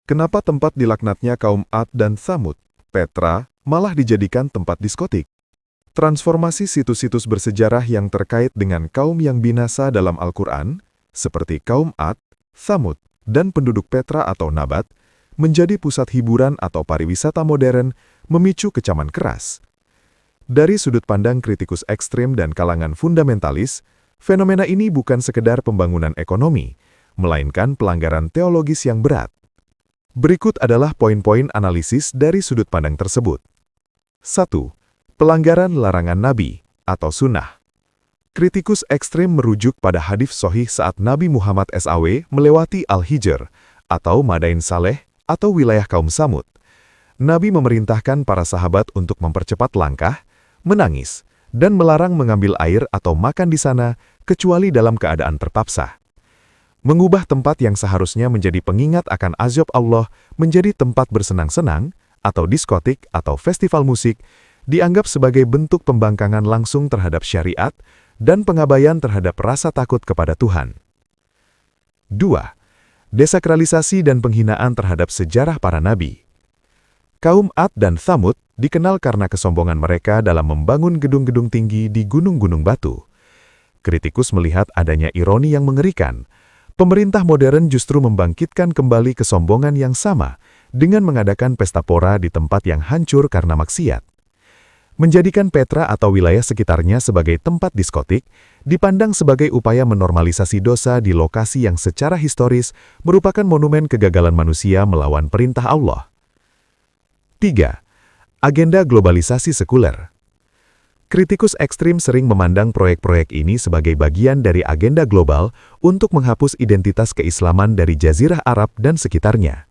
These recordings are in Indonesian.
Kenapa tempat dilaknatnya kaum Ad dan Tsamud, Petra, malah dijadikan tempat diskotik? Transformasi situs-situs bersejarah yang terkait dengan kaum yang binasa dalam Al-Quran, seperti kaum Ad, Tsamud, dan penduduk Petra atau Nabat, menjadi pusat hiburan atau pariwisata modern, memicu kecaman keras. Dari sudut pandang kritikus ekstrem dan kalangan fundamentalis, fenomena ini bukan sekedar pembangunan ekonomi, melainkan pelanggaran teologis yang berat. Berikut adalah poin-poin analisis dari sudut pandang tersebut. 1. Pelanggaran larangan Nabi atau sunnah. Kritikus ekstrem merujuk pada hadits sahih saat Nabi Muhammad SAW melewati Al-Hijr atau Madain Saleh atau wilayah kaum Tsamud. Nabi memerintahkan para sahabat untuk mempercepat langkah, menangis, dan melarang mengambil air atau makan di sana kecuali dalam keadaan terpaksa. Mengubah tempat yang seharusnya menjadi pengingat akan azab Allah menjadi tempat bersenang-senang, atau diskotik atau festival musik, dianggap sebagai bentuk pembangkangan langsung terhadap syariat dan pengabaian terhadap rasa takut kepada Tuhan. 2. Desakralisasi dan penghinaan terhadap sejarah para nabi. Kaum Ad dan Tsamud dikenal karena kesombongan mereka dalam membangun gedung-gedung tinggi di gunung-gunung batu. Kritikus melihat adanya ironi yang mengerikan. Pemerintah modern justru membangkitkan kembali kesombongan yang sama dengan mengadakan pesta pora di tempat yang hancur karena maksiat. Menjadikan Petra atau wilayah sekitarnya sebagai tempat diskotik dipandang sebagai upaya menormalisasi dosa di lokasi yang secara historis merupakan monumen kegagalan manusia melawan perintah Allah. 3. Agenda globalisasi sekuler. Kritikus ekstrim sering memandang proyek-proyek ini sebagai bagian dari agenda global untuk menghapus identitas keislaman dari Jazirah Arab dan sekitarnya.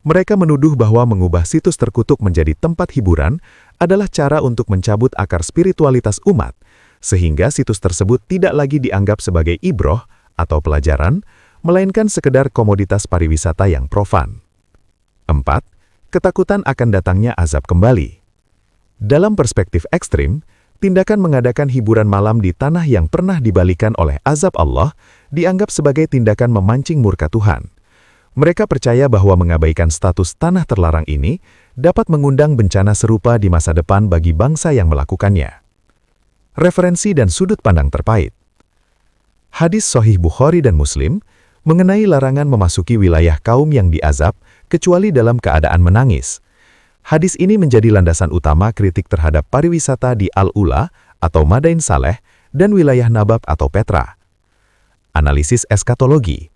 Mereka menuduh bahwa mengubah situs terkutuk menjadi tempat hiburan adalah cara untuk mencabut akar spiritualitas umat, sehingga situs tersebut tidak lagi dianggap sebagai ibroh atau pelajaran, melainkan sekedar komoditas pariwisata yang profan. 4. Ketakutan akan datangnya azab kembali. Dalam perspektif ekstrim, tindakan mengadakan hiburan malam di tanah yang pernah dibalikan oleh azab Allah dianggap sebagai tindakan memancing murka Tuhan. Mereka percaya bahwa mengabaikan status tanah terlarang ini dapat mengundang bencana serupa di masa depan bagi bangsa yang melakukannya. Referensi dan sudut pandang terpait. Hadis Sahih Bukhari dan Muslim mengenai larangan memasuki wilayah kaum yang diazab kecuali dalam keadaan menangis. Hadis ini menjadi landasan utama kritik terhadap pariwisata di Al-Ula atau Madain Saleh dan wilayah Nabab atau Petra. Analisis eskatologi.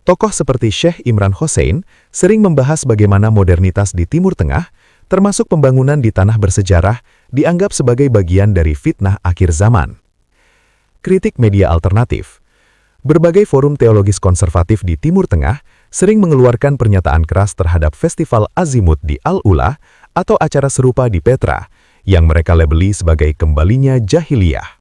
Tokoh seperti Syekh Imran Hossein sering membahas bagaimana modernitas di Timur Tengah, termasuk pembangunan di tanah bersejarah, dianggap sebagai bagian dari fitnah akhir zaman. Kritik media alternatif. Berbagai forum teologis konservatif di Timur Tengah sering mengeluarkan pernyataan keras terhadap festival Azimut di Al-Ula atau acara serupa di Petra, yang mereka labeli sebagai kembalinya jahiliyah.